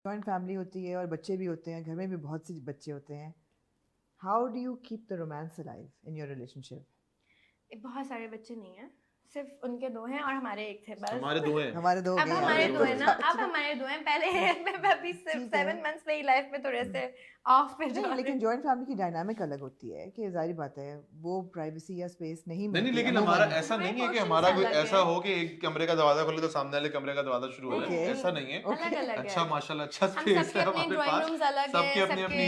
Joint family होती है और बच्चे भी होते हैं, घर में भी बहुत से बच्चे होते हैं. How do you keep the romance alive in your relationship? बहुत सारे बच्चे नहीं हैं, सिर्फ उनके 2 हैं और हमारे 1 थे बस. हमारे 2 हैं. हमारे 2 हो अब गए. हमारे हमारे 2 दो हैं हैं. ना, अब हमारे 2 हैं. पहले मैं अभी सिर्फ ठीक है. 7 मंथ्स में ही लाइफ में थोड़े से ऑफ पे जा नहीं, रही लेकिन हूँ. जॉइंट फैमिली की डायनामिक अलग होती है कि जाहिर बात है वो प्राइवेसी या स्पेस नहीं नहीं मिलती. लेकिन अमूमन. हमारा ऐसा नहीं है कि हमारा कोई ऐसा हो कि एक कमरे का दरवाजा खोले तो सामने वाले कमरे का दरवाजा शुरू हो जाए. ऐसा नहीं है. अलग अलग अच्छा, है. माशाल्लाह, अच्छा हम स्पेस सबके है अपने हमारे ड्राइंग पास. रूम्स अलग हैं, सबके अपने सबके अपनी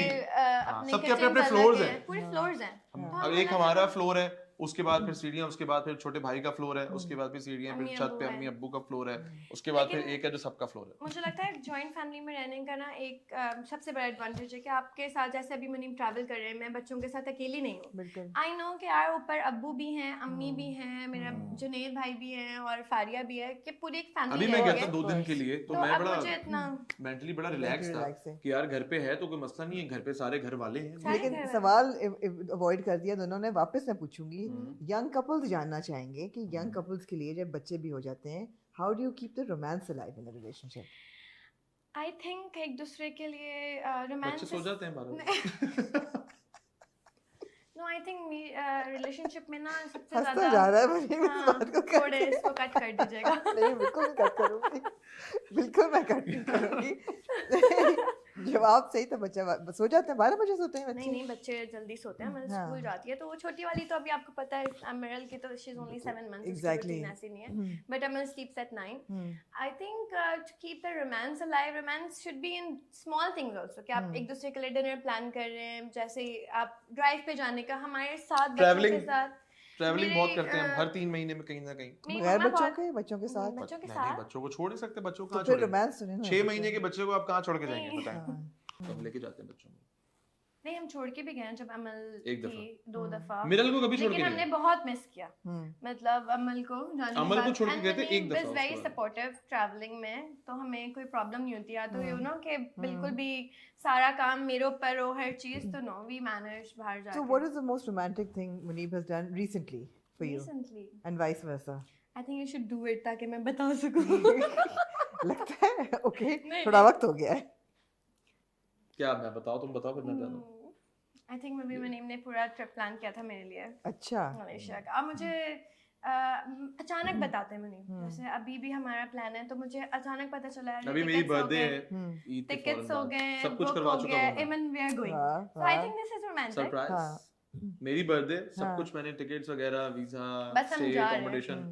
अपने सबके अपने किचन्स फ्लोर्स अलग हैं. हैं, पूरे फ्लोर्स हैं. तो अब हम एक अलग हमारा अलग. फ्लोर है, उसके बाद फिर सीढ़ियाँ, उसके बाद फिर छोटे भाई का फ्लोर है, उसके बाद फिर सीढ़ियाँ, फिर अम्मी छत अब्बू पे है. अम्मी अब्बू का फ्लोर है, उसके बाद फिर लेकिन एक है जो सबका फ्लोर है. मुझे लगता है जॉइंट फैमिली में रहने का ना एक सबसे बड़ा एडवांटेज है कि आपके साथ, जैसे अभी मुनीम ट्रैवल कर रहे हैं, मैं बच्चों के साथ अकेली नहीं हूँ. बिल्कुल. आई नो कि यार ऊपर अब्बू भी हैं, अम्मी भी हैं, मेरा जुनेद भाई भी हैं और फारिया भी है, कि पूरी एक अभी फैमिली मैं गया रहती था है. 2 दिन के लिए, तो तो मैं अब बड़ा मुझे इतना मेंटली बड़ा रिलैक्स था रिलैक्स है. कि यार घर पे है तो कोई मसला नहीं है, घर पे सारे घर वाले हैं. सारे लेकिन घर वाले. सवाल अवॉइड कर दिया दोनों ने. वापस मैं पूछूंगी. यंग कपल्स जानना चाहेंगे कि यंग कपल्स के लिए जब बच्चे भी हो जाते हैं, how do you keep the romance alive in the relationship? I think एक दूसरे के लिए बच्चे रोमांस सो जाते हैं 12 बजे. नो, आई थिंक रिलेशनशिप में ना सबसे हंसता ज्यादा. जा रहा है मुझे इस हाँ, बात को थोड़े इसको कट कर दीजिएगा. नहीं, बिल्कुल मैं कट करूंगी. बिल्कुल मैं कट नहीं करूंगी. जवाब सही था. बच्चा सो जाते हैं 12 बजे सोते हैं बच्चे. नहीं बच्चे जल्दी सोते हैं. मतलब हाँ. स्कूल जाती है तो वो छोटी वाली तो अभी आपको पता है, अमरल की तो she is only 7 months. Exactly. ऐसी नहीं है. बट अमरल sleeps at 9. I think to keep the romance alive, romance should be in small things also. कि आप एक दूसरे के लिए डिनर प्लान कर रहे हैं, जैसे आप ड्राइव पे जाने का हमारे साथ बच्चों के साथ. ट्रैवलिंग बहुत करते हैं हम, हर 3 महीने में कहीं ना कहीं. बगैर बच्चों के साथ. बच्चों के नहीं, साथ बच्चों को छोड़ नहीं सकते. बच्चों को तो कहाँ फिर छोड़ेंगे? रोमांस सुने ना. 6 महीने के बच्चे को आप कहाँ छोड़ के जाएंगे, नहीं. बताएं. कब लेके जाते हैं बच्चों को? नहीं, हम छोड़ के भी गए हैं जब अमल एक थी 2 दफा. मिरल को कभी छोड़ के लेकिन नहीं हमने गए? बहुत मिस किया. मतलब अमल को जाने के अमल को बाद. छोड़ के गए थे एक दफा. वेरी सपोर्टिव ट्रैवलिंग में, तो हमें कोई प्रॉब्लम नहीं होती. या तो यू नो कि बिल्कुल भी सारा काम मेरे ऊपर हो, हर चीज. तो नो, वी मैनेज बाहर जाके. So what is the most romantic thing Muneeb has done recently for you? Recently, And vice versa. I think you should do it ताकि मैं बता सकूं. लगता है ओके. नहीं, थोड़ा वक्त हो गया है. क्या मैं बताओ, तुम बताओ फिर मैं बता दूं. आई थिंक मे बी मुनीम ने पूरा ट्रिप प्लान किया था मेरे लिए अच्छा. मलेशिया का. अब मुझे अचानक बताते हैं मुनीम. जैसे अभी भी हमारा प्लान है तो मुझे अचानक पता चला है. अभी मेरी बर्थडे है, ईद के टिकट्स फौरन हो बाद गए, सब कुछ book करवा हो चुका गया, हूं. even we are going. So I think this is romantic. Surprise. मेरी बर्थडे, सब कुछ मैंने टिकट्स वगैरह, वीजा, बस हम स्टे, जा रहे हैं. अकोमोडेशन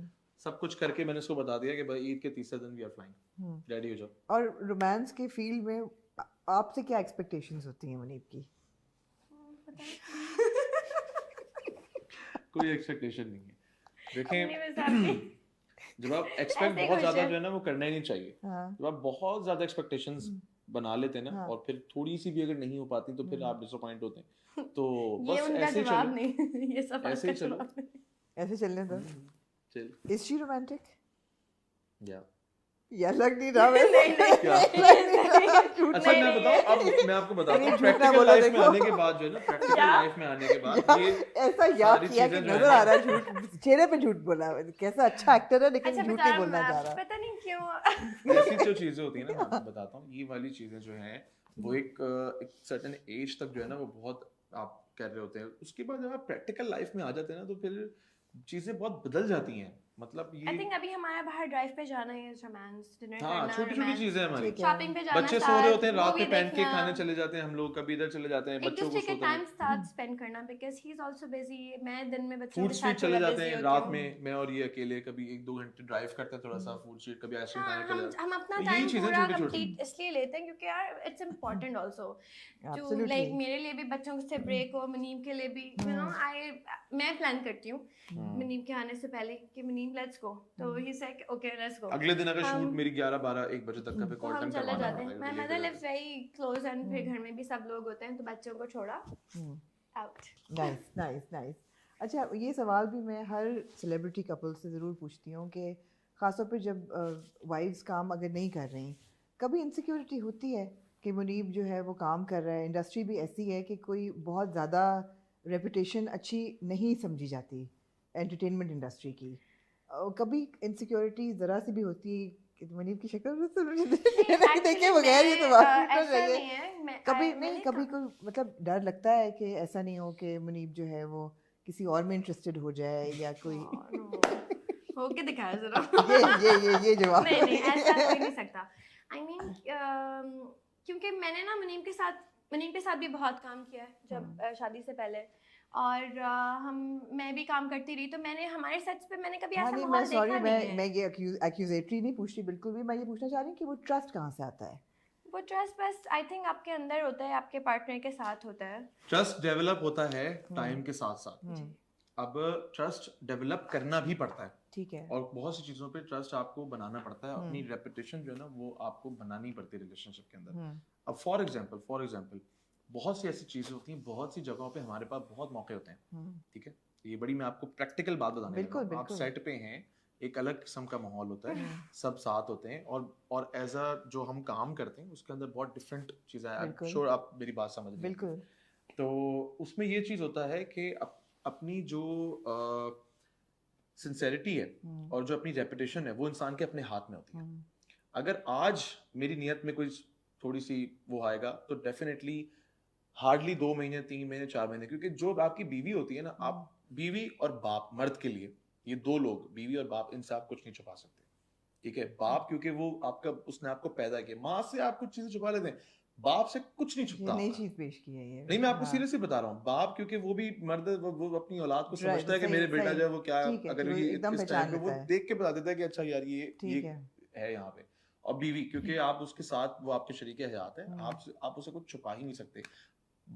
सब कुछ करके मैंने उसको बता दिया कि भाई ईद के तीसरे दिन वी आर फ्लाइंग, रेडी हो जाओ. और रोमांस के फील्ड में आपसे क्या एक्सपेक्टेशंस होती हैं मुनीब की? कोई एक्सपेक्टेशन नहीं है. देखें, अपनी वजह जब आप एक्सपेक्ट ऐसे बहुत कुछ ज्यादा है. जो है ना वो करना ही नहीं चाहिए. जब आप बहुत ज्यादा एक्सपेक्टेशंस बना लेते हैं ना और फिर थोड़ी सी भी अगर नहीं हो पाती तो फिर आप डिसअपॉइंट होते हैं. तो ये बस उनका ऐसे ही जवाब चलो. नहीं. ये सब ऐसे ही चलो. ऐसे चलने दो. चल. Is she romantic? या या लग नहीं रहा वैसे. अच्छा मैं बताऊं, अब मैं आपको बताता हूँ, झूठ ना प्रैक्टिकल बोलो, लाइफ में देखो. आने के बाद जो है ना, प्रैक्टिकल लाइफ में आने के बाद ये ऐसा याद सारी किया कि चीजें जो है नजर ना- आ रहा है झूठ. चेहरे पे झूठ बोला. कैसा अच्छा एक्टर है लेकिन अच्छा झूठ बता नहीं बोलना चाह रहा. पता नहीं क्यों. ऐसी जो चीजें होती है ना, मैं आपको बताता हूँ, ये वाली चीजें जो हैं वो एक सर्टेन एज तक जो है ना वो बहुत आप कर रहे होते हैं. उसके बाद जब आप प्रैक्टिकल लाइफ में आ जाते हैं ना तो फिर चीजें बहुत बदल जाती हैं. मतलब आई ये थिंक अभी हमारा बाहर ड्राइव पे जाना है, रोमांस, डिनर हाँ, करना, छोटी छोटी romance, चीजें हैं हमारी. ठीक है. शॉपिंग पे जाना, बच्चे सो रहे होते हैं, रात movie में पैनकेक देखना, खाने चले जाते हैं हम लोग, कभी इधर चले जाते हैं, एक बच्चों को दूसरे के सोते टाइम हैं, साथ स्पेंड करना. Because he is also busy. मैं दिन में बच्चों फूड के स्ट्रीट साथ चले थोड़ा जाते busy हैं होती रात हूँ. में, मैं और ये अकेले कभी 1-2 घंटे ड्राइव करते हैं, थोड़ा सा फूड स्ट्रीट, कभी आइसक्रीम हाँ, खाने चले जाते हम अपना तो टाइम यही चीजें पूरा छोटी-छोटी. कंप्लीट इसलिए लेते हैं क्योंकि यार it's important also to Absolutely. Like मेरे लिए भी बच्चों से ब्रेक हो, मुनीम के लिए भी. यू नो मैं प्लान करती हूँ मुनीम के आने से पहले कि मुनीम लेट्स गो. तो he said okay let's go. अगले दिन अगर शूट मेरी 11-12-1 बजे तक का फिर तो कॉल हम टाइम चले करवाना जाते होता हैं. है, माय तो मदर लेकर लिव्स वेरी क्लोज एंड फिर घर में भी सब लोग होते हैं तो बच्चों को छोड़ा आउट. Nice nice nice. अच्छा, ये सवाल भी मैं हर सेलिब्रिटी कपल से ज़रूर पूछती हूँ कि ख़ासतौर पे जब वाइफ्स काम अगर नहीं कर रही, कभी इनसिक्योरिटी होती है कि मुनीब जो है वो काम कर रहा है, इंडस्ट्री भी ऐसी है कि कोई बहुत ज़्यादा रेपुटेशन अच्छी नहीं समझी जाती एंटरटेनमेंट इंडस्ट्री की. कभी इनसिक्योरिटी ज़रा सी भी होती मुनीब की शक्ल में तो नहीं, देखे actually बगैर ये तो मैं, बात ऐसा चाहिए। नहीं है कभी मैंने नहीं कभी कोई मतलब डर लगता है कि ऐसा नहीं हो कि मुनीब जो है वो किसी और में इंटरेस्टेड हो जाए या कोई होके दिखाया जरा ये जवाब नहीं नहीं ऐसा हो ही नहीं सकता। आई मीन क्योंकि मैंने ना मुनीब के साथ भी बहुत काम किया है जब शादी से पहले, और मैं भी काम करती रही, तो मैंने हमारे सेट्स पे मैंने कभी ऐसा नहीं माहौल मैं सॉरी देखा नहीं है। मैं ये एक्यूजेटरी नहीं पूछ रही बिल्कुल भी, मैं ये पूछना चाह रही हूँ कि वो ट्रस्ट कहाँ से आता है? वो ट्रस्ट बस आई थिंक आपके अंदर होता है, आपके पार्टनर के साथ होता है। ट्रस्ट डेवलप होता है टाइम के साथ साथ। हम्म, अब ट्रस्ट डेवलप करना भी पड़ता है, ठीक है। और बहुत सी चीज़ों पे ट्रस्ट आपको बनाना पड़ता है, अपनी रेपुटेशन जो है ना वो आपको बनानी पड़ती है रिलेशनशिप के अंदर। अब फॉर एग्जांपल बहुत सी ऐसी चीज़ें होती हैं, बहुत सी जगहों पे हमारे पास बहुत मौके होते हैं, ठीक है, ये बड़ी मैं आपको प्रैक्टिकल बात बताने लगा हूं। आप सेट पे हैं, एक अलग किस्म का माहौल होता है, सब साथ होते हैं, और एज अ जो हम काम करते हैं उसके अंदर बहुत डिफरेंट चीज़ें हैं। श्योर आप मेरी बात समझ रहे हैं। बिल्कुल। तो उसमें ये चीज़ होता है कि अपनी जो सिंसेरिटी है और जो अपनी रेपुटेशन है वो इंसान के अपने हाथ में होती है। अगर आज मेरी नियत में कोई थोड़ी सी वो आएगा तो डेफिनेटली हार्डली 2 महीने 3 महीने 4 महीने, क्योंकि जो आपकी बीवी होती है ना, आप बीवी और बाप, मर्द के लिए ये दो लोग, बीवी और बाप, इनसे आप कुछ नहीं छुपा सकते, ठीक है। बाप क्योंकि वो आपका, उसने आपको पैदा किया, माँ से आप कुछ चीजें छुपा लेते हैं, बाप से कुछ नहीं छुपता। नई चीज पेश की है ये। नहीं, मैं आपको सीरियसली बता रहा हूँ, बाप क्योंकि वो भी मर्द, वो अपनी औलाद को समझता है कि मेरे बेटा जो है वो क्या, अगर ये इस टाइम पे वो देख के बता देता है कि अच्छा यार ये है यहाँ पे। और बीवी क्योंकि आप उसके साथ, वो आपके शरीके हयात है, आप उसे कुछ छुपा ही नहीं सकते।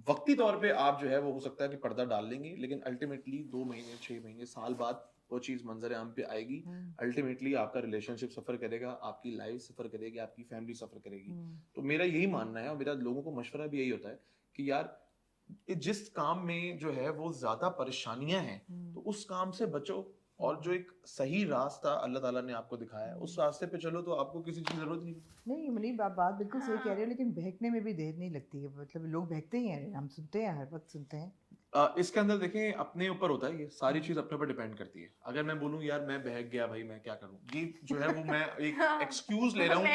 वक्ती तौर पे आप जो है वो हो सकता है कि पर्दा डाल लेंगे, लेकिन अल्टीमेटली 2 महीने 6 महीने साल बाद वो चीज मंजर आम पे आएगी। अल्टीमेटली आपका रिलेशनशिप सफर करेगा, आपकी लाइफ सफर करेगी, आपकी फैमिली सफर करेगी। तो मेरा यही मानना है और मेरा लोगों को मशवरा भी यही होता है कि यार जिस काम में जो है वो ज्यादा परेशानियां हैं तो उस काम से बचो, और जो एक सही रास्ता अल्लाह ताला ने आपको दिखाया है उस रास्ते पे चलो, तो आपको किसी चीज की जरूरत नहीं। नहीं मुनीब आप बात बिल्कुल सही कह रहे हो, लेकिन बहकने में भी देर नहीं लगती है, मतलब लोग बहकते ही हैं, हम सुनते हैं, हर वक्त सुनते हैं। इसके अंदर देखें अपने ऊपर होता है, ये सारी चीज अपने ऊपर डिपेंड करती है। अगर मैं बोलूं यार मैं बहक गया भाई, मैं क्या करूं, ये जो है वो मैं एक एक्सक्यूज ले रहा हूं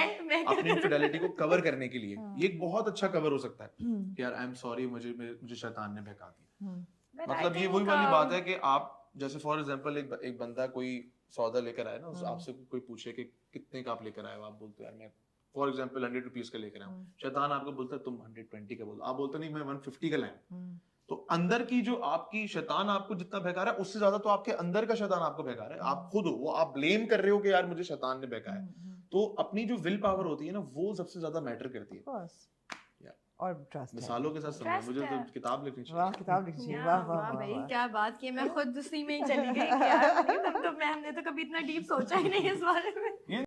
अपनी इनफिडेलिटी को कवर करने के लिए। ये एक बहुत अच्छा कवर हो सकता है कि यार आई एम सॉरी, मुझे शैतान ने बहका दिया। मतलब ये वही वाली बात है कि आप जैसे फॉर एग्जांपल एक बंदा कोई सौदा लेकर आया ना, आपसे कोई पूछे कि कितने का आप लेकर आए हो, आप बोलते यार मैं फॉर एग्जांपल 100 रुपीज का लेकर आया हूं, शैतान आपको बोलता है तुम 120 का बोलो, आप बोलते नहीं मैं 150 का लाया। तो अंदर की जो आपकी शैतान आपको जितना बहका रहा है उससे ज्यादा तो आपके अंदर का शैतान आपको बहका रहा है। आप खुद हो वो, आप ब्लेम कर रहे हो कि यार मुझे शैतान ने बहकाया। तो अपनी जो विल पावर होती है ना वो सबसे ज्यादा मैटर करती है। और ट्रस्ट मिसालों के साथ समझो, मुझे तो किताब लिखनी चाहिए। वाह किताब लिखनी चाहिए, वाह वाह वाह भाई क्या बात की, मैं खुद उसी में ही चली गई कि यार हमने तो कभी इतना डीप सोचा ही नहीं इस बारे में।